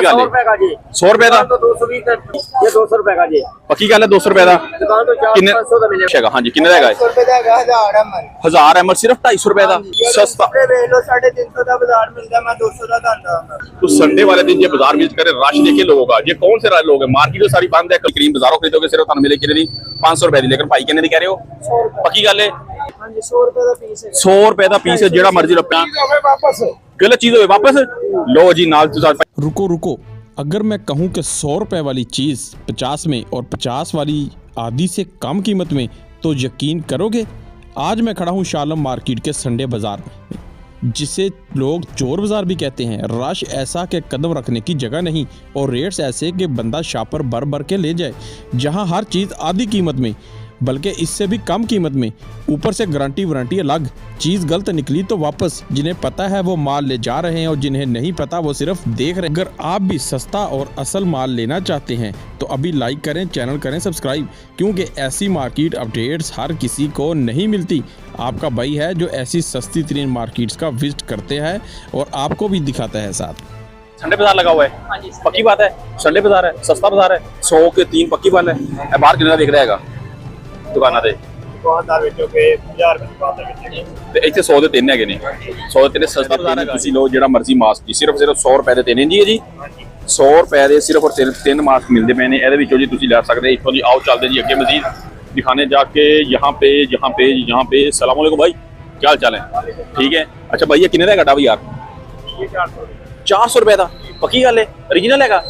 गल है 100 रुपए का 220 रुपए का जी पक्की गल है 200 रुपए का दुकान तो 400 का मिलेगा। हाँ जी किन्ने का है 1000 ml सिर्फ 250 रुपए का सस्ता। 350 का बाजार मिलता है, मैं 200 का करता हूं। तो संडे वाले दिन ये बाजार विजिट करे रश देखे लोगों का, ये कौन से लोग है? मार्केट तो सारी बंद है, क्रीम बाजारों खरीदोगे सिर्फ थाने मिले कितने दी 500 रुपए दी, लेकिन भाई कितने दी कह रहे हो? पक्की गल है 100 रुपए का पीस है, 100 रुपए का पीस है, जेड़ा मर्जी रखना गलत चीज हो वापस लो जी नाल। रुको रुको, अगर मैं कहूं कि 100 रुपए वाली चीज़ 50 में और 50 वाली आधी से कम कीमत में, तो यकीन करोगे? आज मैं खड़ा हूं शालम मार्केट के संडे बाजार में, जिसे लोग चोर बाजार भी कहते हैं। रश ऐसा कि कदम रखने की जगह नहीं और रेट्स ऐसे कि बंदा शापर भर भर के ले जाए। जहां हर चीज़ आधी कीमत में, बल्कि इससे भी कम कीमत में, ऊपर से गारंटी वारंटी अलग। चीज़ गलत निकली तो वापस। जिन्हें पता है वो माल ले जा रहे हैं और जिन्हें नहीं पता वो सिर्फ देख रहे हैं। अगर आप भी सस्ता और असल माल लेना चाहते हैं तो अभी लाइक करें, चैनल करें सब्सक्राइब, क्योंकि ऐसी मार्केट अपडेट्स हर किसी को नहीं मिलती। आपका भाई है जो ऐसी सस्ती तरीन मार्केट्स का विजिट करते हैं और आपको भी दिखाता है साथ। संडे बाजार लगा हुआ है, पक्की बात है, संडे बाजार है, सस्ता बाजार है, 100 के 3 पक्की बात है। बाहर कितना देख रहेगा दुकाना दे ਤੇ ਇੱਥੇ 100 ਦੇ 3 ਹੈਗੇ ਨੇ, 100 ਦੇ 3 ਸਸਤਾ ਬਾਜ਼ਾਰ ਹੈ। ਤੁਸੀਂ ਲੋ ਜਿਹੜਾ ਮਰਜ਼ੀ ਮਾਸਕ ਜੀ ਸਿਰਫ 100 ਰੁਪਏ ਦੇ 3 ਜੀ ਹੈ ਜੀ, 100 ਰੁਪਏ ਦੇ ਸਿਰਫ ਔਰ 3 ਮਾਸਕ ਮਿਲਦੇ ਪਏ ਨੇ। ਇਹਦੇ ਵਿੱਚੋਂ ਜੀ ਤੁਸੀਂ ਲੈ ਸਕਦੇ ਇੱਥੋਂ ਜੀ। आओ चलते जी अगे मजीद दिखाने जाके। यहाँ पे सलाम वालेकुम भाई, क्या हाल चाल है? ठीक है। अच्छा भाई ये कितने का गड्ढा भाई यार? 400 रुपए का पक्की गल है, ओरिजिनल हैगा?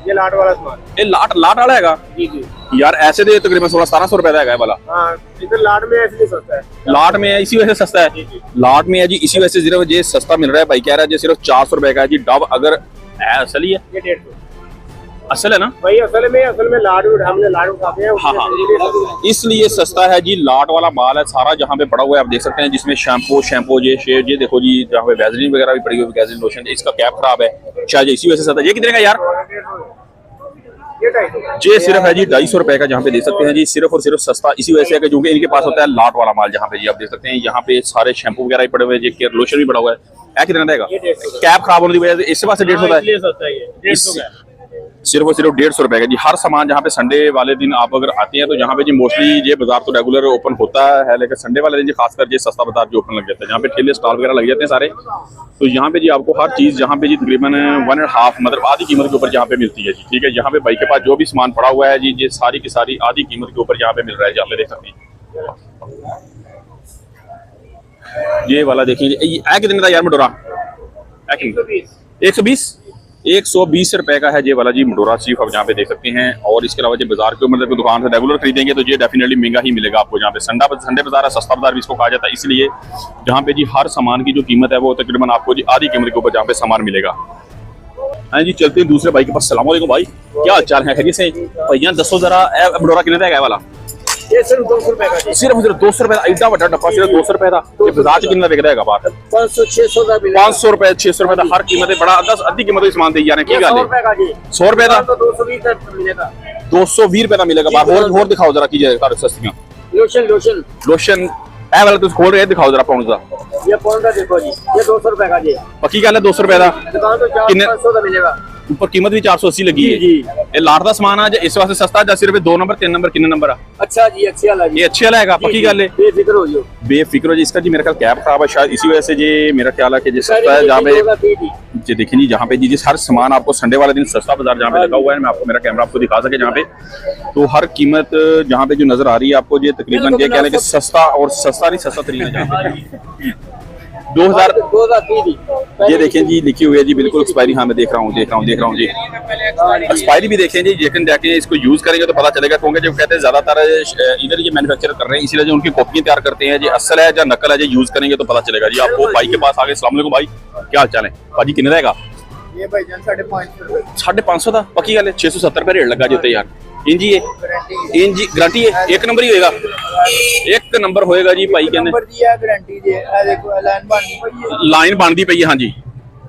ये लाट वाला सामान, ये लाट वाला हैगा जी जी यार। ऐसे दे तकरीबन 1600-1700 रुपए का है वाला। हाँ, इधर लाट में ऐसे सस्ता है। लाट में है इसी वजह से सस्ता है, लाट में है जी इसी वजह से सिर्फ ये सस्ता मिल रहा है। भाई कह रहा है जी सिर्फ 400 रुपए का है जी। डब अगर है असल ही है, ये 150 असल है ना भाई। असल में लाट हमने लाट उठाते हैं। हाँ, इसलिए सस्ता है जी। लाट वाला माल है सारा जहाँ पे पड़ा हुआ है, आप देख सकते हैं, जिसमें शैम्पू ये शेड ये देखो जी, जहाँ पे वैसलीन वगैरह भी पड़ी हुई है, वैसलीन लोशन। इसका कैप खराब है शायद इसी वजह से सस्ता है। ये कितने का यार? ये सिर्फ है जी 250 रुपए का, जहाँ पे देख सकते हैं जी। सिर्फ और सिर्फ सस्ता इसी वजह से है कि क्योंकि इनके पास होता है लाट वाला माल। जहाँ पे जी आप देख सकते हैं यहाँ पे सारे शैम्पू वगैरह भी पड़े हुए हैं, केयर लोशन भी पड़ा हुआ है। कितना देगा? कैप खराब होने की वजह से इससे पास 150 है, सिर्फ और सिर्फ 150 रुपए का जी। हर सामान जहाँ पे संडे वाले दिन आप अगर आते हैं तो यहाँ पे जी मोस्टली ये बाजार तो रेगुलर ओपन होता है, लेकिन संडे वाले दिन जी खासकर ये सस्ता बाजार जो ओपन लग जाता है, जहाँ पे ठेले स्टॉल वगैरह लग जाते हैं सारे। तो यहाँ पे जी आपको हर चीज़ जहाँ पे जी तकरीबन 1.5 मतलब आधी कीमत के ऊपर जहाँ पे मिलती है जी। ठीक है, यहाँ पे भाई के पास जो भी सामान पड़ा हुआ है जी, ये सारी की सारी आधी कीमत के ऊपर यहाँ पे मिल रहा है जी। आप देख सकते हैं ये वाला देखिए, कितने का यार मटोरा? 120 रुपए का है ये वाला जी मटोरा चीफ, आप जहाँ पे देख सकते हैं। और इसके अलावा जो बाजार के मतलब दुकान से रेगुलर खरीदेंगे तो ये डेफिनेटली महंगा ही मिलेगा आपको। जहाँ पे संडे बाजार है, सस्ता बाजार भी इसको कहा जाता है, इसलिए जहाँ पे जी हर सामान की जो कीमत है वो तकरीबन आपको जी आधी कीमत के ऊपर जहाँ पे सामान मिलेगा। हाँ जी, चलते हैं दूसरे भाई के पास। सलाम वालेकुम भाई, क्या हाल चाल है? खैरियत से भैया दसो जरा मटोरा कितने का वाला? ये सिर्फ 200 रुपए का, सिर्फ 200 रुपए का एडा बड़ा डब्बा, सिर्फ 200 रुपए का। ये बाजार से कितना बिक रहा है बाहर? 500-600 का मिलेगा। 500 रुपए 600 रुपए का हर कीमत है, बड़ा आधी कीमत का सामान दे जा रहे हैं। की गल है? 100 रुपए का 220 का मिलेगा, 220 रुपए का मिलेगा बाहर। और दिखाओ जरा कीजिए सस्तियां लोशन ए वाला तुम खोल रहे हैं, दिखाओ जरा पाउंड का। ये पाउंड का देखो जी, ये 200 रुपए का जी। पक्की गल है 200 रुपए का दुकान तो 400 का मिलेगा, ऊपर कीमत भी 480 लगी है जी। ये लाट का सामान है इस वास्ते सस्ता है। सिर्फ 2 नंबर 3 नंबर कितने नंबर है? अच्छा जी, अच्छी वाला ये अच्छी वाला है, पक्की गल है। बेफिक्र हो जाओ, बेफिक्र हो जी। इसका जी मेरा ख्याल कैप खराब है शायद इसी वजह से जी मेरा ख्याल है कि जी सस्ता है। जहाँ पे जी देखें जी, जहाँ पे जी हर सामान आपको संडे वाले दिन सस्ता बाजार जहाँ पे लगा हुआ है, मैं आपको मेरा कैमरा आपको दिखा सके जहाँ पे, तो हर कीमत जहाँ पे जो नजर आ रही है आपको ये तकरीबन ये कह लें कि सस्ता और सस्ता नहीं सस्ता तरीन है जहाँ पे 2000 ये देखें जी लिखी हुई है जी बिल्कुल एक्सपायरी। हाँ मैं देख रहा हूँ जी एक्सपायरी भी देखें जी, लेकिन जाके इसको यूज करेंगे तो पता चलेगा, क्योंकि जो कहते हैं ज्यादातर इधर ये मैन्युफैक्चर कर रहे हैं इसलिए जो उनकी कॉपियां तैयार करते हैं जी, असल है या नकल है जी, यूज करेंगे तो पता चलेगा जी आपको। भाई के पास आगे। अस्सलाम वालेकुम भाई, क्या हाल चाल है? भाजी कितने रहेगा? ये भाई 550 था, पक्की गल है। 670 रुपए रेट लगा जो यार। इंजी गारंटी है, एक नंबर ही होएगा, एक नंबर होएगा जी। भाई कहने लाइन बनती पई है। हाँ जी,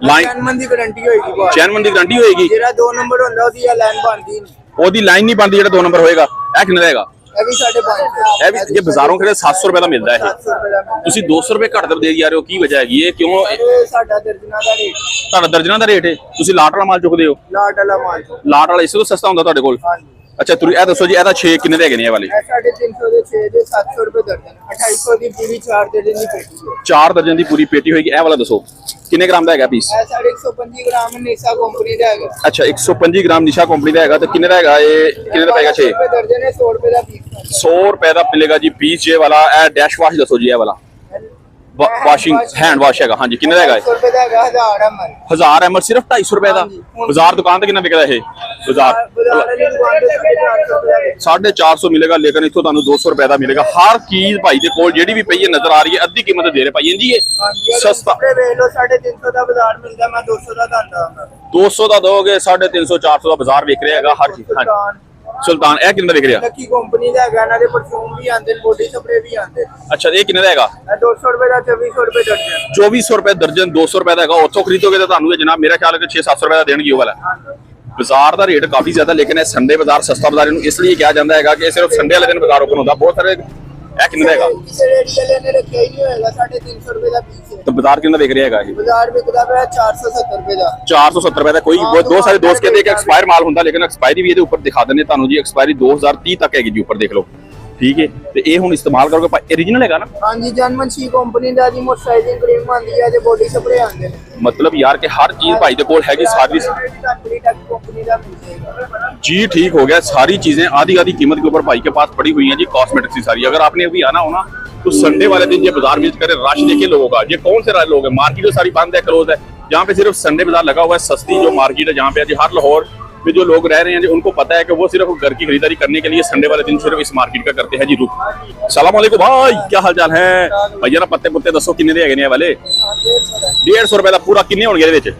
लाइन मन दी गारंटी होएगी, चैनमन दी गारंटी होएगी। जेड़ा 2 नंबर होंदा ओदी लाइन बनदी नहीं, ओदी लाइन नहीं बनती जेड़ा 2 नंबर होएगा। ए कितने रहेगा? ਇਹ ਵੀ 550 ਇਹ ਵੀ ਜੇ ਬਾਜ਼ਾਰੋਂ ਖੜੇ 700 ਰੁਪਏ ਦਾ ਮਿਲਦਾ ਇਹ 700 ਰੁਪਏ ਦਾ ਮਿਲਦਾ। ਤੁਸੀਂ 200 ਰੁਪਏ ਘੱਟ ਦੇ ਜਾ ਰਹੇ ਹੋ, ਕੀ ਵਜ੍ਹਾ ਹੈਗੀ ਇਹ? ਕਿਉਂ ਇਹ ਸਾਡਾ ਦਰਜਨਾਂ ਦਾ ਰੇਟ, ਤੁਹਾਡਾ ਦਰਜਨਾਂ ਦਾ ਰੇਟ ਹੈ? ਤੁਸੀਂ ਲਾਟ ਵਾਲਾ ਮਾਲ ਚੁੱਕਦੇ ਹੋ? ਲਾਟ ਵਾਲਾ ਮਾਲ। ਲਾਟ ਵਾਲਾ ਇਸ ਤੋਂ ਸਸਤਾ ਹੁੰਦਾ ਤੁਹਾਡੇ ਕੋਲ? ਹਾਂਜੀ। ਅੱਛਾ ਤੁਸੀਂ ਇਹ ਦੱਸੋ ਜੀ, ਇਹਦਾ 6 ਕਿੰਨੇ ਦੇ ਹੈਗੇ ਨੇ ਇਹ ਵਾਲੇ? ਇਹ 350 ਦੇ 6 ਦੇ 700 ਰੁਪਏ ਦਰਜਨ, 2800 ਦੀ ਪੂਰੀ 4 ਦਰਜਨ ਦੀ ਪੇਟੀ ਹੈ। 4 ਦਰਜਨ ਦੀ ਪੂਰੀ ਪੇਟੀ ਹੋਏਗੀ। ਇਹ ਵਾਲਾ ਦੱਸੋ ਕਿੰਨੇ ਗ੍ਰਾਮ ਦਾ ਹੈਗਾ ਪੀਸ? ਇਹ 125 ਗ੍ਰਾਮ ਨੀਸਾ ਕੰਪਨੀ ਦਾ ਹੈਗਾ। ਅੱਛਾ 125 ਗ੍ਰਾਮ ਨਿਸ਼ਾ ਕੰਪਨੀ ਦਾ ਹੈਗਾ। ਤੇ ਕਿੰਨੇ ਦਾ ਹੈਗਾ ਇਹ? ਕਿੰਨੇ ਦਾ ਪਏਗਾ? 6 ਰੁਪਏ ਦਰਜਨ ਹੈ, 100 ਰੁਪਏ ਦਾ ਪੀਸ। 100 ਰੁਪਏ ਦਾ ਮਿਲੇਗਾ ਜੀ ਪੀਸ। ਇਹ ਵਾਲਾ ਇਹ ਡੈਸ਼ ਵਾਸ਼ ਦੱਸੋ ਜੀ, ਇਹ ਵਾਲਾ ਵਾਸ਼ਿੰਗ ਹੈਂਡ ਵਾਸ਼ ਹੈਗਾ। ਹਾਂਜੀ ਕਿੰਨੇ ਦਾ ਹੈਗਾ? 100 ਰੁਪਏ ਦਾ ਹੈਗਾ, 1000 ml। 1000 ml ਸਿਰਫ 250 ਰੁਪਏ ਦਾ। ਬਾਜ਼ਾਰ ਦੁਕਾਨ ਤੇ ਕਿੰਨਾ ਵਿਕਦਾ ਇਹ? ਬਾਜ਼ਾਰ ਬਾਜ਼ਾਰ ਵਾਲੀ ਦੁਕਾਨ ਤੇ 450 ਰੁਪਏ ਦਾ ਹੈ। 450 ਮਿਲੇਗਾ, ਲੇਕਿਨ ਇੱਥੋਂ ਤੁਹਾਨੂੰ 200 ਰੁਪਏ ਦਾ ਮਿਲੇਗਾ। ਹਰ ਚੀਜ਼ ਭਾਈ ਦੇ ਕੋਲ ਜਿਹੜੀ ਵੀ ਪਈ ਹੈ ਨਜ਼ਰ ਆ ਰਹੀ ਹੈ, ਅੱਧੀ ਕੀਮਤ ਦੇ ਰਹੇ ਭਾਈ ਜੀ। ਇਹ ਸਸਤਾ ਕੱਪੜੇ ਵੇਖ ਲਓ, 350 ਦਾ ਬਾਜ਼ਾਰ ਮਿਲਦਾ, ਮੈਂ 200 ਦਾ ਦੰਦਾ। 200 ਦਾ ਦੋਗੇ, 350 400 ਦਾ ਬਾਜ਼ਾਰ ਵਿਕ ਰਿਹਾ ਹੈਗਾ ਹਰ ਚੀਜ਼। ਹਾਂਜੀ ਸੁਲਤਾਨ ਇਹ ਕਿੰਨੇ ਦਾ ਵਿਕ ਰਿਹਾ? ਲੱਕੀ ਕੰਪਨੀ ਦਾ ਹੈਗਾ, ਇਹਨਾਂ ਦੇ ਪਰਫਿਊਮ ਵੀ ਆਉਂਦੇ ਨੇ, ਬੋਡੀ ਸਪਰੇ ਵੀ ਆਉਂਦੇ ਨੇ। ਅੱਛਾ ਇਹ ਕਿੰਨੇ ਦਾ ਹੈਗਾ? ਇਹ 200 ਰੁਪਏ ਦਾ 2400 ਰੁਪਏ ਦਰਜਨ। 2400 ਰੁਪਏ ਦਰਜਨ, 200 ਰੁਪਏ ਦਾ ਹੈਗਾ। ਉੱਥੋਂ ਖਰੀਦੋਗੇ ਤਾਂ ਤੁਹਾਨੂੰ ਇਹ ਜਨਾਬ ਮੇਰਾ ਖਿਆਲ ਹੈ ਕਿ 6-700 ਰੁਪਏ ਦਾ ਦੇਣਗੇ ਉਹ ਵਾਲਾ। ਬਾਜ਼ਾਰ ਦਾ ਰੇਟ ਕਾਫੀ ਜ਼ਿਆਦਾ, ਲੇਕਿਨ ਇਹ ਸੰਡੇ ਬਾਜ਼ਾਰ ਸਸਤਾ ਬਾਜ਼ਾਰ ਇਹਨੂੰ ਇਸ ਲਈ ਕਿਹਾ ਜਾਂਦਾ ਹੈਗਾ ਕਿ ਸਿਰਫ ਸੰਡੇ ਵਾਲੇ ਦਿਨ ਬਾਜ਼ਾਰ ਓਪਨ ਹੁੰਦਾ। ਬਹੁਤ ਸਾਰੇ ਇਹ ਕਿੰਨੇ ਦਾ ਹੈਗਾ? ਕਿਸੇ ਰੇਟ ਵਾਲੇ ਨੇ ਰੱਖਿਆ ਹੀ ਨਹੀਂ ਹੋਏਗਾ, 350 ਰੁਪਏ ਦਾ ਪੀਸ ਹੈ। ਤਾਂ ਬਾਜ਼ਾਰ ਕਿੰਨਾ ਵਿਕ ਰਿਹਾ ਹੈਗਾ ਇਹ? ਬਾਜ਼ਾਰ ਵਿਕਦਾ ਪਿਆ 470 ਰੁਪਏ ਦਾ। 470 ਰੁਪਏ ਦਾ। ਕੋਈ ਦੋ ਸਾਰੇ ਦੋਸਤ ਕਹਿੰਦੇ ਕਿ ਐਕਸਪਾਇਰ ਮਾਲ ਹੁੰਦਾ, ਲੇਕਿਨ ਐਕਸਪਾਇਰੀ ਵੀ ਇਹਦੇ ਉੱਪਰ ਦਿਖਾ ਦਿੰਦੇ ਤੁਹਾਨੂੰ ਜੀ। ਐਕਸਪਾਇਰੀ 2030 ਤੱਕ ਹੈਗੀ ਜੀ, ਉੱਪਰ ਦੇਖ ਲਓ। ਠੀਕ ਹੈ, ਤੇ ਇਹ ਹੁਣ ਇਸਤੇਮਾਲ ਕਰੋਗੇ ਭਾਈ ओरिजिनल ਹੈਗਾ ਨਾ? ਹਾਂਜੀ ਜਨਮਨਸ਼ੀ ਕੰਪਨੀ ਦਾ ਜੀ। ਮੋਇਸਚਰਾਈਜ਼ਿੰਗ ਕਰੀਮ ਆਉਂਦੀ ਹੈ ਤੇ ਬੋਡੀ ਸਪਰੇ ਆਉਂਦੇ ਨੇ। ਮਤਲਬ ਯਾਰ ਕਿ ਹਰ ਚੀਜ਼ ਭਾਈ ਦੇ ਕੋਲ ਹੈਗੀ ਸਾਰੀ। ਕੰਪਨੀ ਦਾ ਮਿਲ ਜਾਏਗਾ जी ठीक हो गया। सारी चीजें आधी आधी कीमत के ऊपर भाई के पास पड़ी हुई हैं जी। कॉस्मेटिक्स की सारी, अगर आपने अभी आना हो ना तो संडे वाले दिन ये बाजार विजिट करें। रश देखिए लोगों का, ये कौन से लोग हैं? मार्केट तो सारी बंद है, क्लोज है। यहाँ पे सिर्फ संडे बाजार लगा हुआ है। सस्ती जो मार्केट है जहाँ पे हर लाहौर में जो लोग रह रहे हैं जी, उनको पता है कि वो सिर्फ घर की खरीदारी करने के लिए संडे वाले दिन सिर्फ इस मार्केट का करते हैं जी। रुक सलाम वालेकुम भाई, क्या हाल चाल है भैया? ना पत्ते पुत्ते दसो किन्ने दे हैगे ने वाले? 150 रुपए का पूरा। किन्ने होणगे ਇਹਦੇ ਵਿੱਚ?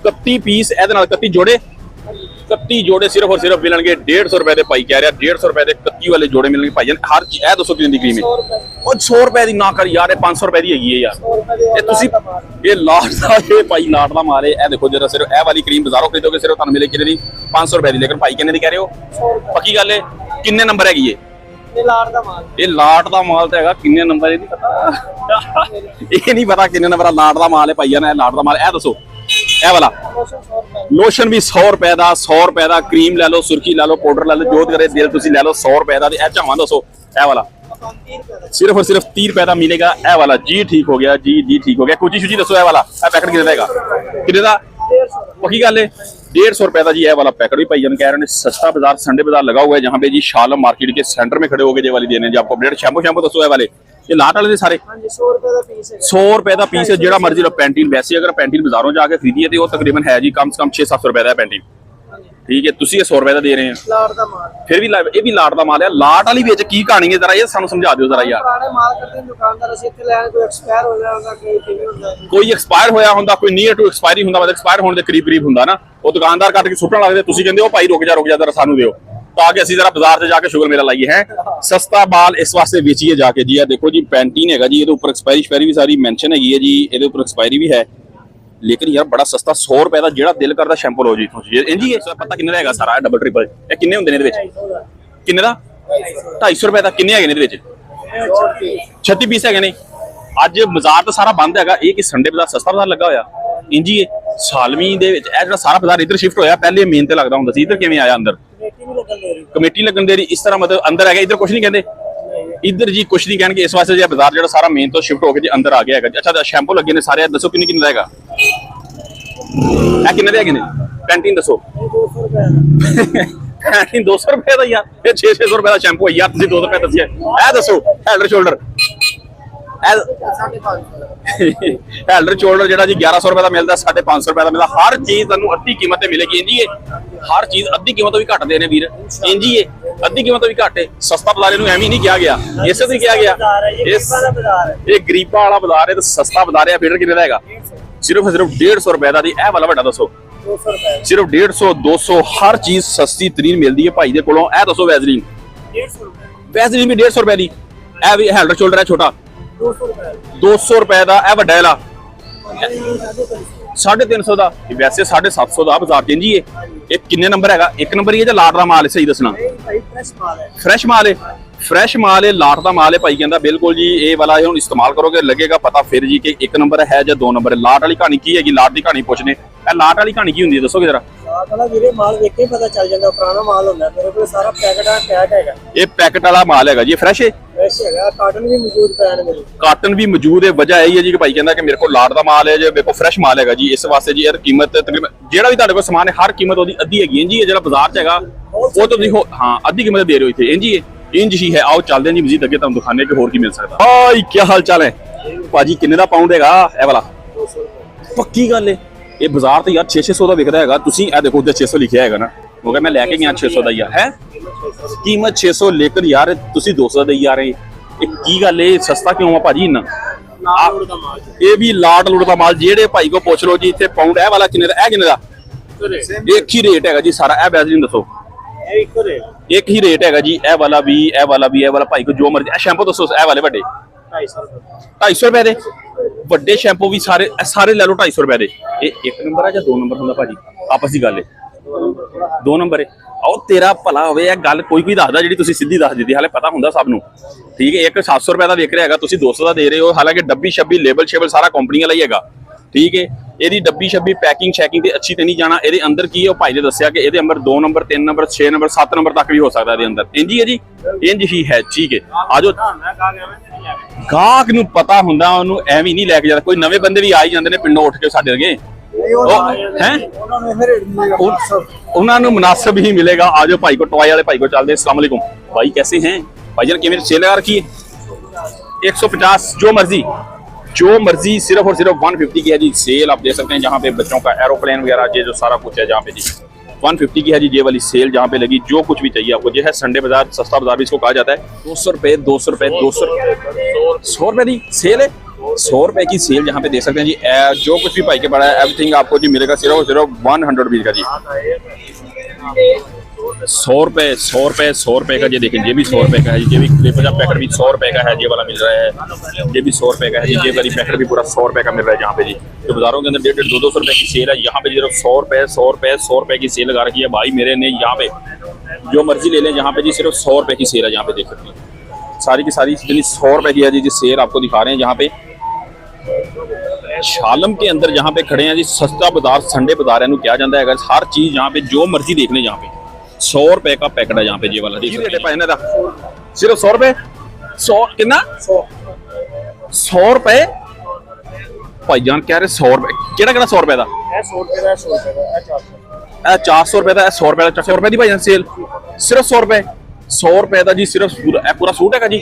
31 पीस। ਇਹਦੇ ਨਾਲ 31 जोड़े 31 जोड़े सिर्फ और सिर्फ मिलेंगे 150 रुपए ਦੇ। ਭਾਈ ਕਹਿ ਰਿਹਾ 150 ਰੁਪਏ ਦੇ 31 ਵਾਲੇ ਜੋੜੇ ਮਿਲਣਗੇ ਭਾਈ ਜਾਨ। ਹਰ ਚੀਜ਼ ਇਹ ਦੱਸੋ ਕਿੰਨੇ ਦੀ ਕਰੀਮ ਹੈ? ਉਹ 100 ਰੁਪਏ ਦੀ ਨਾ ਕਰ ਯਾਰ, ਇਹ 500 ਰੁਪਏ ਦੀ ਹੈਗੀ ਹੈ ਯਾਰ। ਇਹ ਤੁਸੀਂ ਇਹ ਲਾਟ ਦਾ, ਇਹ ਭਾਈ ਲਾਟ ਦਾ ਮਾਲ ਹੈ। ਇਹ ਦੇਖੋ ਜਰਾ, ਸਿਰਫ ਇਹ ਵਾਲੀ ਕਰੀਮ ਬਾਜ਼ਾਰੋਂ ਖਰੀਦੋਗੇ ਸਿਰਫ ਤੁਹਾਨੂੰ ਮਿਲੇ ਕਿੰਨੇ ਦੀ? 500 ਰੁਪਏ ਦੀ। ਲੇਕਿਨ ਭਾਈ ਕਿੰਨੇ ਦੀ ਕਹਿ ਰਹੇ ਹੋ? ਪੱਕੀ ਗੱਲ ਹੈ? ਕਿੰਨੇ ਨੰਬਰ ਹੈਗੀ ਹੈ? ਇਹ ਲਾਟ ਦਾ ਮਾਲ। ਇਹ ਲਾਟ ਦਾ ਮਾਲ ਤਾਂ ਹੈਗਾ। ਕਿੰਨੇ ਨੰਬਰ ਇਹ ਨਹੀਂ ਪਤਾ। ਇਹ ਨਹੀਂ ਪਤਾ ਕਿੰਨੇ ਨੰਬਰ ਦਾ ਲਾਟ ਦਾ ਮਾਲ ਹੈ ਭਾਈ ਜਾਨ। ਇਹ ਲਾਟ ਦਾ ਮਾਲ। ਇਹ ਦੱਸੋ ਇਹ ਵਾਲਾ ਲੋਸ਼ਨ ਵੀ 100 ਰੁਪਏ ਦਾ। 100 ਰੁਪਏ ਦਾ ਕਰੀਮ ਲੈ ਲਓ, ਸੁਰਖੀ ਲੈ ਲਓ, ਪਾਊਡਰ ਲੈ ਲਓ, ਜੋ ਕਰੇ ਦਿਲ ਤੁਸੀਂ ਲੈ ਲਓ। 100 ਰੁਪਏ ਦਾ। ਇਹ ਚਾਵਾਂ ਦੱਸੋ ਇਹ ਵਾਲਾ सिर्फ और सिर्फ 30 रुपए का मिलेगा। ए वाला जी ठीक हो गया जी, जी ठीक हो गया। कुछ शुची दसो ए वाला पैकेट कितने का? कितने का? पक्की गल है 150 रुपए का जी। ए वाला पैकेट भी भाई जन कह रहे हैं सस्ता बाजार संडे बाजार लगा हुआ है, जहाँ पे जी शालम मार्केट के सेंटर में खड़े हो गए जे वाली देने जी आपको अपडेट। शैम्पू शैम्पू दसो ए वाले, ये लाट वाले सारे 100 रुपए का पीस है। 100 रुपए का पीस है। जो मर्जी लो पैंटीन। वैसे अगर पैंटीन बाजारों जाके खरीदिए तो तकरीबन है जी कम से कम 600-700 रुपए का पैंटीन। ठीक है, तुसी ये 100 रुपए का दे रहे हैं। लाट दा माल। फिर भी ये भी लाट का माल है। लाट वाली ਵਿੱਚ ਕੀ ਕਹਾਣੀ ਹੈ ਜ਼ਰਾ ਇਹ ਸਾਨੂੰ ਸਮਝਾ ਦਿਓ ਜ਼ਰਾ ਯਾਰ। ਪੁਰਾਣੇ ਮਾਲ ਕਰਦੇ ਨੇ ਦੁਕਾਨਦਾਰ, ਅਸੀਂ ਇੱਥੇ ਲੈਣ ਕੋਈ ਐਕਸਪਾਇਰ ਹੋ ਜਾਏਗਾ, ਕੋਈ ਕਿਵੇਂ ਹੁੰਦਾ। ਕੋਈ ਐਕਸਪਾਇਰ ਹੋਇਆ ਹੁੰਦਾ, ਕੋਈ ਨੀਅਰ ਟੂ ਐਕਸਪਾਇਰੀ ਹੁੰਦਾ, ਮਤਲਬ ਐਕਸਪਾਇਰ ਹੋਣ ਦੇ ਕਰੀਬ ਕਰੀਬ ਹੁੰਦਾ ਨਾ, ਉਹ ਦੁਕਾਨਦਾਰ ਕੱਟ ਕੇ ਸੁੱਟਣ ਲੱਗਦੇ। ਤੁਸੀਂ ਕਹਿੰਦੇ ਹੋ ਭਾਈ ਰੁਕ ਜਾ ਜ਼ਰਾ ਸਾਨੂੰ ਦਿਓ, ਤਾਂ ਕਿ ਅਸੀਂ ਜ਼ਰਾ ਬਾਜ਼ਾਰ 'ਚ ਜਾ ਕੇ ਸ਼ੁਗਰ ਮੇਲਾ ਲਾਈਏ। ਹੈ ਸਸਤਾ ਮਾਲ ਇਸ ਵਾਸਤੇ ਵੇਚੀਏ ਜਾ ਕੇ ਜੀ। ਇਹ ਦੇਖੋ ਜੀ ਪੈਂਟੀਨ ਹੈਗਾ ਜੀ, ਇਹਦੇ ਉੱਪਰ ਐਕਸਪਾਇਰੀ ਵੀ ਸਾਰੀ ਮੈਂਸ਼ਨ ਹੈਗੀ ਹੈ ਜੀ, ਇਹਦੇ ਉੱਪਰ ਐਕਸਪਾਇਰੀ ਵੀ ਹੈ। लेकिन यार बड़ा सस्ता 100 रुपए का ਜਿਹੜਾ ਦਿਲ ਕਰਦਾ ਸ਼ੈਂਪੂ ਲਓ ਜੀ ਇਥੋਂ। ਇੰਜੀ ਇਹ ਪਤਾ ਕਿੰਨੇ ਦਾ ਹੈਗਾ ਸਾਰਾ ਡਬਲ ਟ੍ਰਿਪਲ? ਇਹ ਕਿੰਨੇ ਹੁੰਦੇ ਨੇ ਇਹਦੇ ਵਿੱਚ? ਕਿੰਨੇ ਦਾ? 250 ਰੁਪਏ ਦਾ। ਕਿੰਨੇ ਹੈਗੇ ਨੇ ਇਹਦੇ ਵਿੱਚ? 36 ਪੀਸ ਹੈਗੇ ਨੇ। ਅੱਜ ਬਾਜ਼ਾਰ ਤਾਂ ਸਾਰਾ ਬੰਦ ਹੈਗਾ, ਇਹ ਕਿ ਸੰਡੇ ਬਾਜ਼ਾਰ ਸਸਤਾ ਬਾਜ਼ਾਰ ਲੱਗਾ ਹੋਇਆ। ਇੰਜੀ ਇਹ ਸਾਲਮੀ ਦੇ ਵਿੱਚ ਇਹ ਜਿਹੜਾ ਸਾਰਾ ਬਾਜ਼ਾਰ ਇੱਧਰ ਸ਼ਿਫਟ ਹੋਇਆ। ਪਹਿਲੇ ਮੇਨ ਤੇ ਲੱਗਦਾ ਹੁੰਦਾ ਸੀ, ਇੱਧਰ ਕਿਵੇਂ ਆਇਆ ਅੰਦਰ? ਕਮੇਟੀ ਲੱਗਣ ਦੇ ਰਹੀ ਇਸ ਤਰ੍ਹਾਂ, ਮਤਲਬ ਅੰਦਰ ਹੈਗਾ, ਇੱਧਰ ਕੁਝ ਨਹੀਂ ਕਹਿੰਦੇ। इधर जी कुछ नहीं कहने इस वास्ते बाजार जो सारा मेन तो शिफ्ट होकर जी अंदर आ गया है। अच्छा शैम्पू लगे ने सारे, दसो किन्ने किन्ने रहेगा? किन्ने दे कैंटीन दसो। कैंटीन 200 रुपए का यार, 600 रुपए का शैम्पू है यार। तुम 200 रुपए दसिए। ए दसो हेल्डर शोल्डर, हेल्डर शोल्डर जो जी 1100 रुपए का मिलता, 550 रुपए का मिलता। हर चीज तुहानू अद्धी कीमत मिलेगी। इंजी हर चीज अद्धी कीमत भी घट देने वीर। इंजी अद्धी कीमत भी घट है। सस्ता बाजार इहनू एवें नहीं कहा गया, इस नहीं कहा गया। ये गरीबां वाला बाजार है तो सस्ता बाजार है। फीडर कितने का हैगा? सिर्फ 150 रुपए का। ए वाला वड्डा दसो। सिर्फ 150 200 हर चीज सस्ती तरीन मिलती है भाई दे कोलों। ए दसो वैसलीन, वैसलीन भी 150 रुपए की। ए भी हेल्डर शोल्डर है छोटा 200 रुपए का। ए वड्डा वाला 350 का। वैसे 750 का बाजार चेंजी है। एक किन्ने नंबर हैगा? एक नंबर ही है लाट दा माल? सही दसना भाई फ्रेश माल है। फ्रेश माल है, फ्रेश माल है, लाट ਦਾ ਮਾਲ ਹੈ ਭਾਈ ਕਹਿੰਦਾ ਬਿਲਕੁਲ ਜੀ। ਇਹ ਵਾਲਾ ਹੁਣ ਇਸਤੇਮਾਲ ਕਰੋਗੇ ਲੱਗੇਗਾ ਪਤਾ ਫਿਰ ਜੀ ਕਿ ਇੱਕ ਨੰਬਰ ਹੈ ਜਾਂ 2 ਨੰਬਰ ਹੈ। ਲਾਟ ਵਾਲੀ ਕਹਾਣੀ ਕੀ ਹੈਗੀ, ਲਾਟ ਦੀ ਕਹਾਣੀ ਪੁੱਛਨੇ। ਇਹ ਲਾਟ ਵਾਲੀ ਕਹਾਣੀ ਕੀ ਹੁੰਦੀ ਹੈ ਦੱਸੋਗੇ ਜਰਾ। ਲਾਟ ਵਾਲਾ ਵੀਰੇ ਮਾਲ ਵੇਖ ਕੇ ਪਤਾ ਚੱਲ ਜਾਂਦਾ, ਪੁਰਾਣਾ ਮਾਲ ਹੁੰਦਾ। ਮੇਰੇ ਕੋਲ ਸਾਰਾ ਪੈਕਟ ਹੈਗਾ। ਇਹ ਪੈਕਟ ਵਾਲਾ ਮਾਲ ਹੈਗਾ ਜੀ, ਫਰੈਸ਼ ਹੈ, ਫਰੈਸ਼ ਹੈਗਾ। ਕਾਟਨ ਵੀ ਮੌਜੂਦ ਪਿਆ ਹੈ ਮੇਰੇ। ਕਾਟਨ ਵੀ ਮੌਜੂਦ ਹੈ। ਵਜ੍ਹਾ ਇਹ ਹੈ ਜੀ ਕਿ ਭਾਈ ਕਹਿੰਦਾ ਕਿ ਮੇਰੇ ਕੋਲ ਲਾਟ ਦਾ ਮਾਲ ਹੈ ਜੇ ਮੇਰੇ ਕੋਲ ਫਰੈਸ਼ ਮਾਲ ਹੈਗਾ ਜੀ। ਇਸ ਵਾਸਤੇ ਜੀ ਇਹ ਕੀਮਤ ਤਕਰੀਬਨ ਜਿਹੜਾ ਵੀ ਤੁਹਾਡੇ ਕੋਲ ਸਮਾਨ ਹੈ ਹਰ ਕੀਮਤ ਉਹਦੀ ਅੱਧੀ ਹੈਗੀ ਜੀ। ਜਿਹੜਾ ਬਾਜ਼ਾਰ 'ਚ ਹੈਗਾ ਉਹ ਤਾਂ ਤੁਸੀਂ ਹਾਂ ਅੱਧੀ ਕੀਮਤ ਦੇ ਰਹੇ ਹੋ ਇੱਥੇ ਇੰਜ ਹੀ ਹੈ। ਇੰਜ ਹੀ ਹੈ। ਆਓ ਚੱਲਦੇ ਹਾਂ ਜੀ ਮਜ਼ੀਦ ਅੱਗੇ, ਤੁਹਾਨੂੰ ਦਿਖਾਣੇ ਕਿ ਹੋਰ ਕੀ ਮਿਲ ਸਕਦਾ। ਹਾਈ ਕੀ ਹਾਲ ਚਾਲ ਹੈ ਭਾਜੀ, ਕਿੰਨੇ ਦਾ ਪਾਉਂਡ ਹੈਗਾ ਇਹ ਵਾਲਾ? 200 ਪੱਕੀ ਗੱਲ ਹੈ। ਇਹ ਬਾਜ਼ਾਰ ਤੇ ਯਾਰ 600 ਦਾ ਵਿਕਦਾ ਹੈਗਾ। ਤੁਸੀਂ ਇਹ ਦੇਖੋ ਉੱਤੇ 600 ਲਿਖਿਆ ਹੈਗਾ ਨਾ, ਕਿਉਂਕਿ ਮੈਂ ਲੈ ਕੇ ਗਿਆ 600 ਦਾ ਹੀ ਹੈ ਕੀਮਤ 600, ਲੇਕਿਨ ਯਾਰ ਤੁਸੀਂ 200 ਦਾ ਦੇਈ ਜਾ ਰਹੇ। ਇਹ ਕੀ ਗੱਲ ਹੈ, ਸਸਤਾ ਕਿਉਂ ਆ ਭਾਜੀ ਇੰਨਾ? ਲਾਟ ਦਾ ਮਾਲ। ਇਹ ਵੀ ਲਾਟ ਲੁੱਟ ਦਾ ਮਾਲ। ਜਿਹੜੇ ਭਾਈ ਕੋ ਪੁੱਛ ਲਓ ਜੀ ਇੱਥੇ ਪਾਉਂਡ ਇਹ ਵਾਲਾ ਕਿੰਨੇ ਦਾ, ਇਹ ਕਿੰਨੇ ਦਾ? ਇੱਕ ਹੀ ਰੇਟ ਹੈਗਾ ਜੀ ਸਾਰਾ। ਇਹ ਵੈਸਲੀਨ ਦੱਸੋ, ਇਹ ਇੱਕੋ ਰੇਟ, ਇੱਕ ਹੀ ਰੇਟ ਹੈਗਾ ਜੀ। ਇਹ ਵਾਲਾ ਵੀ, ਇਹ ਵਾਲਾ ਵੀ, ਇਹ ਵਾਲਾ ਭਾਈ ਕੋ ਜੋ ਮਰਜ਼ੀ। ਇਹ ਸ਼ੈਂਪੂ ਦੱਸੋ, ਇਹ ਵਾਲੇ ਵੱਡੇ 250 ਰੁਪਏ। 250 ਰੁਪਏ ਦੇ ਵੱਡੇ ਸ਼ੈਂਪੂ ਵੀ ਸਾਰੇ ਸਾਰੇ ਲੈ ਲਓ 250 ਰੁਪਏ ਦੇ। ਇਹ ਇੱਕ ਨੰਬਰ ਆ ਜਾਂ 2 ਨੰਬਰ ਹੁੰਦਾ ਭਾਜੀ? ਆਪਸ ਦੀ ਗੱਲ ਹੈ 2 ਨੰਬਰ ਹੈ। ਆਓ ਤੇਰਾ ਭਲਾ ਹੋਵੇ, ਇਹ ਗੱਲ ਕੋਈ ਦੱਸਦਾ ਜਿਹੜੀ ਤੁਸੀਂ ਸਿੱਧੀ ਦੱਸ ਦਿੱਤੀ। ਹਾਲੇ ਪਤਾ ਹੁੰਦਾ ਸਭ ਨੂੰ, ਠੀਕ ਹੈ। ਇੱਕ 700 ਰੁਪਏ ਦਾ ਵਿਕ ਰਿਹਾ ਹੈਗਾ, ਤੁਸੀਂ 200 ਦਾ ਦੇ ਰਹੇ ਹੋ। ਹਾਲਾਂਕਿ ਡੱਬੀ ਛੱਬੀ ਲੇਬਲ ਸ਼ੇਬਲ ਸਾਰਾ ਕੰਪਨੀ ਵਾਲਾ ਹੀ ਹੈਗਾ, ਠੀਕ ਹੈ। ਇਹਦੀ ਡੱਬੀ ਛੱਬੀ ਪੈਕਿੰਗ ਸ਼ੈਕਿੰਗ ਤੇ ਅੱਛੀ ਤੇ ਨਹੀਂ ਜਾਣਾ। ਇਹਦੇ ਅੰਦਰ ਕੀ ਹੈ ਉਹ ਭਾਈ ਨੇ ਦੱਸਿਆ ਕਿ ਇਹਦੇ ਅੰਦਰ 2 ਨੰਬਰ 3 ਨੰਬਰ 6 ਨੰਬਰ 7 ਨੰਬਰ ਤੱਕ ਵੀ ਹੋ ਸਕਦਾ ਇਹਦੇ ਅੰਦਰ। ਇੰਜ ਹੀ ਹੈ ਜੀ, ਇੰਜ ਹੀ ਹੈ, ਠੀਕ ਹੈ। ਆਜੋ ਗਾਹਕ ਨੂੰ ਪਤਾ ਹੁੰਦਾ, ਉਹਨੂੰ ਐਵੇਂ ਨਹੀਂ ਲੈ ਕੇ ਜਾਂਦਾ। ਕੋਈ ਨਵੇਂ ਬੰਦੇ ਵੀ ਆ ਹੀ ਜਾਂਦੇ ਨੇ ਪਿੰਡੋਂ ਉੱਠ ਕੇ ਸਾਡੇ ਵਰਗੇ, ਹੈ ਉਹਨਾਂ ਨੂੰ ਮੁਨਾਸਿਬ ਹੀ ਮਿਲੇਗਾ। ਆਜੋ ਭਾਈ को टॉय वाले भाई को चलते। अस्सलाम वालेकुम भाई, कैसे हैं भाईजान? किमें सेल लगा रखी है 150 जो मर्जी सिर्फ और सिर्फ 150 की है जी सेल। आप देख सकते हैं जहाँ पे बच्चों का एरोप्लेन वगैरह ये जो सारा कुछ है जहाँ पे जी 150 की है जी ये वाली सेल जहाँ पे लगी। जो कुछ भी चाहिए आपको, ये है संडे बाजार, सस्ता बाजार भी इसको कहा जाता है। 200 रुपए 200 रुपए 200 100 रुपए की सेल है। 100 रुपए की सेल जहाँ पे देख सकते हैं जी। जो कुछ भी भाई के पड़ा है एवरीथिंग आपको जी मिलेगा सिर्फ और सिर्फ 100 रुपीज का जी। 100 रुपए 100 रुपए 100 रुपए का ये देखें, ये भी 100 रुपए का है। ये भी क्लिपर का पैकेट भी 100 रुपए का है, ये वाला मिल रहा है। ये भी 100 रुपए का है जी। ये वाली पैकेट भी पूरा 100 रुपए का मिल रहा है जहाँ पे जी। तो बाजारों के अंदर 150 200 रुपए की सेल है, यहाँ पे सिर्फ 100 रुपए 100 रुपए 100 रुपए की सेल लगा रखी है भाई मेरे ने। यहाँ पे जो मर्जी ले लें, यहाँ पे जी सिर्फ 100 रुपए की सेल है। यहाँ पे देख सकते हैं सारी की सारी जितनी 100 रुपए की है जी सेल आपको दिखा रहे हैं। यहाँ पे शालम के अंदर जहाँ पे खड़े हैं जी, सस्ता बाजार संडे बाजार है क्या जाता है। हर चीज यहाँ पे जो मर्जी देख लें, यहाँ पे 100 रुपए का पैकेट है यहाँ पे। ये वाला सिर्फ 100 रुपए 100 कितना 100 रुपए भाईजान कह रहे 100 रुपए। केड़ा 100 रुपए का? 100 रुपए का 100 रुपए का 400 रुपए का 100 रुपए का 400 रुपए की भाईजान सेल। सिर्फ 100 रुपए 100 रुपए का जी। सिर्फ पूरा सूट है जी,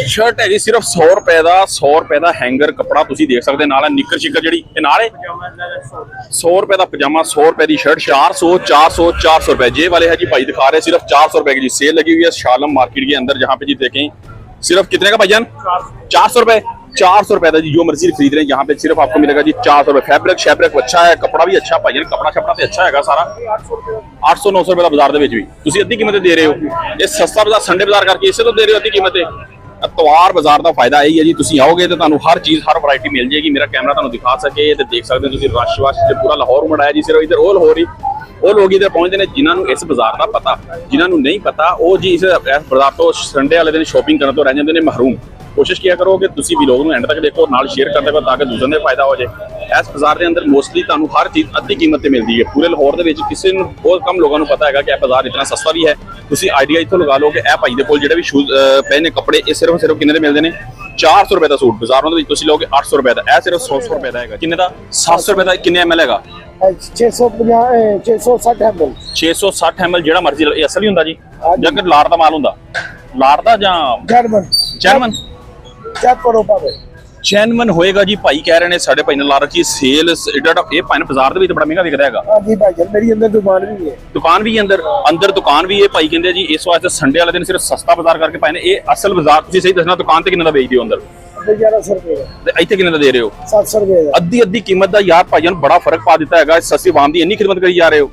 शर्ट है जी सिर्फ 100 रुपए का। 100 रुपए का हैंगर कपड़ा तुसी देख सकते नाल निकर शिकर जी नाल 100 रुपए का पजामा, 100 रुपए की शर्ट, 400 400 400 रुपए। जे वाले है जी भाई दिखा रहे सिर्फ 400 रुपए की जी सेल लगी हुई है शालम मार्केट के अंदर। जहाँ पे जी देखें सिर्फ कितने का भाईजान 400 रुपए 400 रुपए का जी। जो मर्जी खरीद रहे हैं यहाँ पे सिर्फ आपको मिलेगा जी 400 रुपए। फैब्रिक शैब्रिक अच्छा है, कपड़ा भी अच्छा भाईजान, कपड़ा शपड़ा तो अच्छा है सारा। 800 900 रुपए का बाजार ਦੇ ਵਿੱਚ ਵੀ ਤੁਸੀਂ ਅੱਧੀ ਕੀਮਤ ਦੇ ਰਹੇ ਹੋ। ਇਹ ਸਸਤਾ ਬਾਜ਼ਾਰ ਸੰਡੇ ਬਾਜ਼ਾਰ ਕਰਕੇ ਇਸੇ ਤੋਂ ਦੇ ਰਹੇ ਹੋ ਅੱਧੀ ਕੀਮਤ ਤੇ। ਇਤਵਾਰ ਬਾਜ਼ਾਰ ਦਾ ਫਾਇਦਾ ਇਹੀ ਹੈ ਜੀ, ਤੁਸੀਂ ਆਓਗੇ ਤੇ ਤੁਹਾਨੂੰ ਹਰ ਚੀਜ਼ ਹਰ ਵੈਰਾਈਟੀ ਮਿਲ ਜਾਏਗੀ। ਮੇਰਾ ਕੈਮਰਾ ਤੁਹਾਨੂੰ ਦਿਖਾ ਸਕੇ ਤੇ ਦੇਖ ਸਕਦੇ ਹੋ ਤੁਸੀਂ ਰਸ਼ ਵਸ਼ ਤੇ ਪੂਰਾ ਲਾਹੌਰ ਮੜਾਇਆ ਜੀ। ਸਿਰਫ ਇਧਰ ਉਹ ਲਾਹੌਰ ਹੀ ਉਹ ਲੋਕ ਇਧਰ ਪਹੁੰਚਦੇ ਨੇ ਜਿਨ੍ਹਾਂ ਨੂੰ ਇਸ ਬਾਜ਼ਾਰ ਦਾ ਪਤਾ। ਜਿਨ੍ਹਾਂ ਨੂੰ ਨਹੀਂ ਪਤਾ ਉਹ ਜੀ ਇਸ ਬਾਜ਼ਾਰ ਤੋਂ ਸੰਡੇ ਵਾਲੇ ਦਿਨ ਸ਼ੋਪਿੰਗ ਕਰਨ ਤੋਂ ਰਹਿ ਜਾਂਦੇ ਨੇ ਮਹਿਰੂਮ। ਕੋਸ਼ਿਸ਼ किया करो कि तुसी व्लॉग ਨੂੰ ਐਂਡ ਤੱਕ ਦੇਖੋ, ਨਾਲ ਸ਼ੇਅਰ ਕਰਦੇ ਰਹੋ ਤਾਂ ਕਿ ਦੂਸਰਿਆਂ ਦੇ ਫਾਇਦਾ ਹੋ ਜਾਏ। ਇਸ ਬਾਜ਼ਾਰ ਦੇ ਅੰਦਰ ਮੋਸਟਲੀ ਤੁਹਾਨੂੰ ਹਰ ਚੀਜ਼ ਅੱਧੀ ਕੀਮਤ ਤੇ ਮਿਲਦੀ ਹੈ। ਪੂਰੇ ਲਾਹੌਰ ਦੇ ਵਿੱਚ ਕਿਸੇ ਨੂੰ ਬਹੁਤ ਕਮ ਲੋਕਾਂ ਨੂੰ ਪਤਾ ਹੈਗਾ ਕਿ ਇਹ ਬਾਜ਼ਾਰ ਇਤਨਾ ਸਸਤਾ ਵੀ ਹੈ। ਤੁਸੀਂ ਆਈਡੀਆ ਇੱਥੋਂ ਲਗਾ ਲਓ ਕਿ ਇਹ ਭਾਈ ਦੇ ਕੋਲ ਜਿਹੜੇ ਵੀ ਸ਼ੂਜ਼ ਪਏ ਨੇ ਕੱਪੜੇ, ਇਹ ਸਿਰਫ ਕਿੰਨੇ ਦੇ ਮਿਲਦੇ ਨੇ 400 ਰੁਪਏ ਦਾ ਸੂਟ। ਬਾਜ਼ਾਰਾਂ ਦੇ ਵਿੱਚ ਤੁਸੀਂ ਲਓਗੇ 800 ਰੁਪਏ ਦਾ, ਇਹ ਸਿਰਫ 100 ਰੁਪਏ ਦਾ ਹੈਗਾ। ਕਿੰਨੇ ਦਾ 700 ਰੁਪਏ ਦਾ। ਕਿੰਨੇ ml ਹੈਗਾ 660 ml 660 ml ਜਿਹੜਾ ਮਰਜ਼ੀ ਇਹ ਅਸਲੀ ਹੁੰਦਾ ਜੀ ਜਾਂ ਕਿ ਲਾਟ ਦਾ ਮਾਲ ਹੁੰਦਾ? ਲਾਟ ਦਾ ਜਾਂ ਜਰਮਨ ਚੈੱਕ ਕਰੋ ਭਾਵੇਂ ਜੈਨੂਇਨ ਹੋਏਗਾ ਜੀ। ਭਾਈ ਕਹਿ ਰਹੇ ਨੇ ਸਾਡੇ ਭਾਈ ਨੇ ਲਾ ਰੱਖੀ ਸੇਲ। ਇਹ ਭਾਈ ਨੇ ਬਾਜ਼ਾਰ ਦੇ ਵਿੱਚ ਬੜਾ ਮਹਿੰਗਾ ਵਿਕਦਾ ਹੈਗਾ। ਹਾਂਜੀ ਭਾਈ ਮੇਰੀ ਅੰਦਰ ਦੁਕਾਨ ਵੀ ਹੈ। ਦੁਕਾਨ ਵੀ ਅੰਦਰ ਦੁਕਾਨ ਵੀ ਹੈ। ਭਾਈ ਕਹਿੰਦੇ ਜੀ ਇਸ ਵਾਸਤੇ ਸੰਡੇ ਵਾਲੇ ਦਿਨ ਸਿਰਫ ਸਸਤਾ ਬਾਜ਼ਾਰ ਕਰਕੇ ਭਾਈ ਨੇ ਇਹ ਅਸਲ ਬਾਜ਼ਾਰ ਤੁਸੀਂ ਸਹੀ ਦੱਸਣਾ ਦੁਕਾਨ ਤੇ ਕਿੰਨੇ ਦਾ ਵੇਚਦੇ ਹੋ ਅੰਦਰ? 1100 ਰੁਪਏ ਦਾ। ਤੇ ਇੱਥੇ ਕਿੰਨੇ ਦਾ ਦੇ ਰਹੇ ਹੋ? 700 ਰੁਪਏ ਦਾ। ਅੱਧੀ ਕੀਮਤ ਦਾ ਯਾਰ ਭਾਈਆਂ ਨੂੰ ਬੜਾ ਫਰਕ ਪਾ ਦਿੱਤਾ ਹੈਗਾ। ਸਸਤੀ ਆਵਾਮ ਦੀ ਇੰਨੀ ਖਿਦਮਤ ਕਰੀ ਜਾ ਰਹੇ ਹੋ।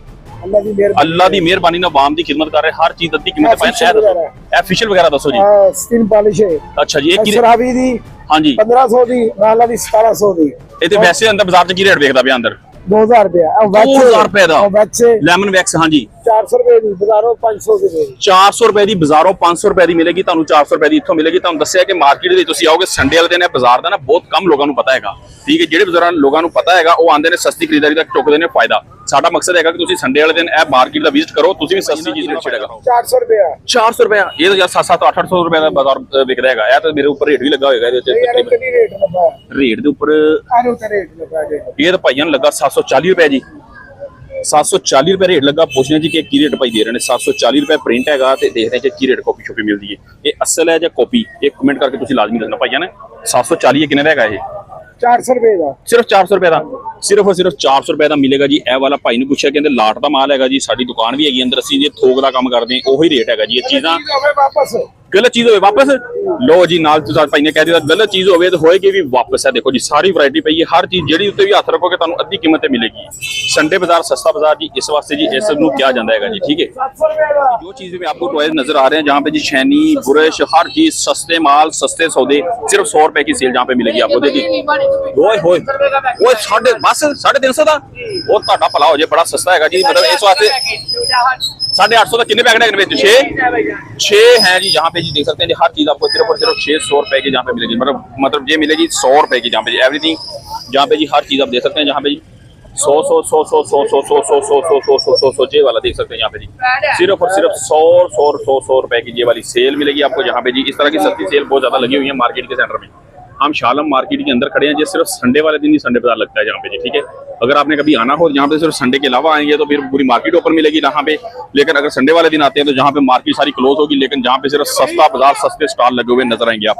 ਅੱਲਾ ਦੀ ਮਿਹਰਬਾਨੀ ਨਾਲ ਆਵਾਮ ਦੀ ਖਿਦਮਤ ਕਰ ਰਹੇ। ਹਰ ਚੀਜ਼ ਅੱਧੀ ਕੀਮਤ ਤੇ ਭਾਈ ਇਹ ਫੇਸ਼ੀਅਲ ਵਗੈਰਾ ਦੱਸੋ ਜੀ। ਸਕਿਨ ਪਾਲਿਸ਼ ਹੈ। ਅੱਛਾ ਜੀ, ਇਹ ਕੀ ਸਰਾਬੀ ਦੀ ਹਾਂਜੀ 1500 ਦੀ, ਨਾਲਾ ਦੀ 1700 ਦੀ। ਇਹ ਤੇ ਵੈਸੇ ਅੰਦਰ ਬਾਜ਼ਾਰ 'ਚ ਕੀ ਰੇਟ ਵੇਖਦਾ ਪਿਆ ਅੰਦਰ? 2000 ਰੁਪਏ 2000 ਰੁਪਏ ਦਾ ਵੈਕਸ ਲੈਮਨ ਵੈਕਸ। ਹਾਂਜੀ 400 रुपए दी बाजारों 500 रुपए 400 ਰੁਪਏ ਦੀ ਬਾਜ਼ਾਰੋਂ 500 ਰੁਪਏ ਦੀ ਮਿਲੇਗੀ ਤੁਹਾਨੂੰ 400 ਰੁਪਏ ਦੀ ਇੱਥੋਂ ਮਿਲੇਗੀ। ਤੁਹਾਨੂੰ ਦੱਸਿਆ ਕਿ ਮਾਰਕੀਟ ਦੇ ਵਿੱਚ ਤੁਸੀਂ ਆਓਗੇ ਸੰਡੇ ਵਾਲੇ ਦਿਨ ਇਹ ਬਾਜ਼ਾਰ ਦਾ ਨਾ ਬਹੁਤ ਕਮ ਲੋਕਾਂ ਨੂੰ ਪਤਾ ਹੈਗਾ, ਠੀਕ ਹੈ। ਜਿਹੜੇ ਬਾਜ਼ਾਰਾਂ ਲੋਕਾਂ ਨੂੰ ਪਤਾ ਹੈਗਾ ਉਹ ਆਉਂਦੇ ਨੇ ਸਸਤੀ ਖਰੀਦਦਾਰੀ ਦਾ ਚੁੱਕਦੇ ਨੇ ਫਾਇਦਾ। ਸਾਡਾ ਮਕਸਦ ਹੈਗਾ ਕਿ ਤੁਸੀਂ ਸੰਡੇ ਵਾਲੇ ਦਿਨ ਇਹ ਮਾਰਕੀਟ ਦਾ ਵਿਜ਼ਿਟ ਕਰੋ, ਤੁਸੀਂ ਵੀ ਸਸਤੀ ਚੀਜ਼ ਨੂੰ ਛੇੜੇਗਾ। 400 रुपया 400 ਰੁਪਏ ਇਹ ਤਾਂ ਯਾਰ 700 800 ਰੁਪਏ ਦਾ ਬਾਜ਼ਾਰ ਵਿਕਦਾ ਹੈਗਾ। ਇਹ ਤਾਂ ਮੇਰੇ ਉੱਪਰ ਰੇਟ ਵੀ ਲੱਗਾ ਹੋਏਗਾ ਇਹਦੇ यार ਉੱਤੇ कितनी रेट लगा ਰੇਟ ਦੇ ਉੱਪਰ आरो का रेट लगा दे ਇਹ ਤਾਂ ਭਾਈਆਂ ਨੂੰ ਲੱਗਾ 740 ਰੁਪਏ ਜੀ। 740 ਰੁਪਏ ਰੇਟ ਲੱਗਾ। ਪੁੱਛਦੇ ਜੀ ਕਿ ਕੀ ਰੇਟ ਭਾਈ ਦੇ ਰਹੇ ਨੇ। 740 ਰੁਪਏ ਪ੍ਰਿੰਟ ਹੈਗਾ ਤੇ ਦੇਖਦੇ ਕਿ ਕੀ ਰੇਟ ਕਾਪੀ ਸ਼ੋਪੀ ਮਿਲਦੀ ਹੈ। ਇਹ ਅਸਲ ਹੈ ਜਾਂ ਕਾਪੀ, ਇਹ ਕਮੈਂਟ ਕਰਕੇ ਤੁਸੀਂ ਲਾਜ਼ਮੀ ਦੱਸਣਾ ਭਾਈਆਂ ਨੇ। 740 ਇਹ ਕਿੰਨੇ ਦਾ ਹੈਗਾ? ਇਹ 400 रुपए का ਸਿਰਫ 400 ਰੁਪਏ ਦਾ, ਸਿਰਫ ਔਰ ਸਿਰਫ 400 ਰੁਪਏ ਦਾ ਮਿਲੇਗਾ ਜੀ। ਇਹ ਵਾਲਾ ਭਾਈ ਨੂੰ ਪੁੱਛਿਆ, ਕਹਿੰਦੇ ਲਾਟ ਦਾ ਮਾਲ ਹੈਗਾ ਜੀ। ਸਾਡੀ ਦੁਕਾਨ ਵੀ ਹੈਗੀ ਅੰਦਰ, ਅਸੀਂ ਜੇ ਥੋਕ ਦਾ ਕੰਮ ਕਰਦੇ ਹਾਂ ਉਹੀ ਰੇਟ ਹੈਗਾ ਜੀ। ਇਹ ਚੀਜ਼ਾਂ वापस ਗਲਤ ਚੀਜ਼ ਹੋਵੇ ਵਾਪਸ ਲੋ ਜੀ। ਨਾਲ ਤੁਸੀਂ ਭਾਈ ਨੇ ਕਹਿ ਦਿੱਤਾ ਗਲਤ ਚੀਜ਼ ਹੋਵੇ ਤਾਂ ਹੋਏਗੀ ਵੀ ਵਾਪਸ ਹੈ। ਦੇਖੋ ਜੀ ਸਾਰੀ ਵੈਰਾਈਟੀ ਪਈ ਹੈ, ਹਰ ਚੀਜ਼ ਜਿਹੜੀ ਉੱਤੇ ਵੀ ਹੱਥ ਰੱਖੋਗੇ ਤੁਹਾਨੂੰ ਅੱਧੀ ਕੀਮਤ ਤੇ ਮਿਲੇਗੀ। ਸੰਡੇ ਬਾਜ਼ਾਰ ਸਸਤਾ ਬਾਜ਼ਾਰ जी, इस वास्ते जी इस ਨੂੰ किया जाता है जी, ठीक है। 700 रुपए का जो चीजें भी आपको टॉयज नजर आ रहे हैं जहाँ पे जी शैनी बुरश हर चीज सस्ते माल सस्ते सौदे सिर्फ 100 रुपए की सेल जहाँ पे मिलेगी आपको। देखिए ओए होए ओए साढ़े बस 350 ਦਾ ਉਹ ਤੁਹਾਡਾ ਭਲਾ ਹੋ ਜੇ, ਬੜਾ ਸਸਤਾ ਹੈਗਾ ਜੀ। मतलब इस वास्ते 850 ਦਾ कितने पैकेट है? 6 हैं जी। यहाँ पे जी देख सकते हैं जी हर चीज आपको सिर्फ और सिर्फ 600 रुपए की जहाँ पे मिलेगी। मतलब ये मिलेगी 100 रुपए की जहाँ पे जी एवरीथिंग, जहाँ पे जी हर चीज आप देख सकते हैं। जहाँ पे जी 100 ये वाला देख सकते हैं यहाँ पे जी सिर्फ और सिर्फ 100 रुपए की ये वाली सेल मिलेगी आपको। यहाँ पे जी इस तरह की सस्ती सेल बहुत ज्यादा लगी हुई है मार्केट के सेंटर में। हम शालम मार्केट के अंदर खड़े हैं जी। सिर्फ संडे वाले दिन ही संडे बाजार लगता है जहाँ पे जी, ठीक है। अगर आपने कभी आना हो यहाँ पे सिर्फ संडे के अलावा आएंगे तो फिर पूरी मार्केट ओपन मिलेगी यहाँ पे। लेकिन अगर संडे वाले दिन आते हैं तो जहाँ पे मार्केट सारी क्लोज होगी, लेकिन जहाँ पे सिर्फ सस्ता बाजार सस्ते स्टॉल लगे हुए नजर आएंगे आप।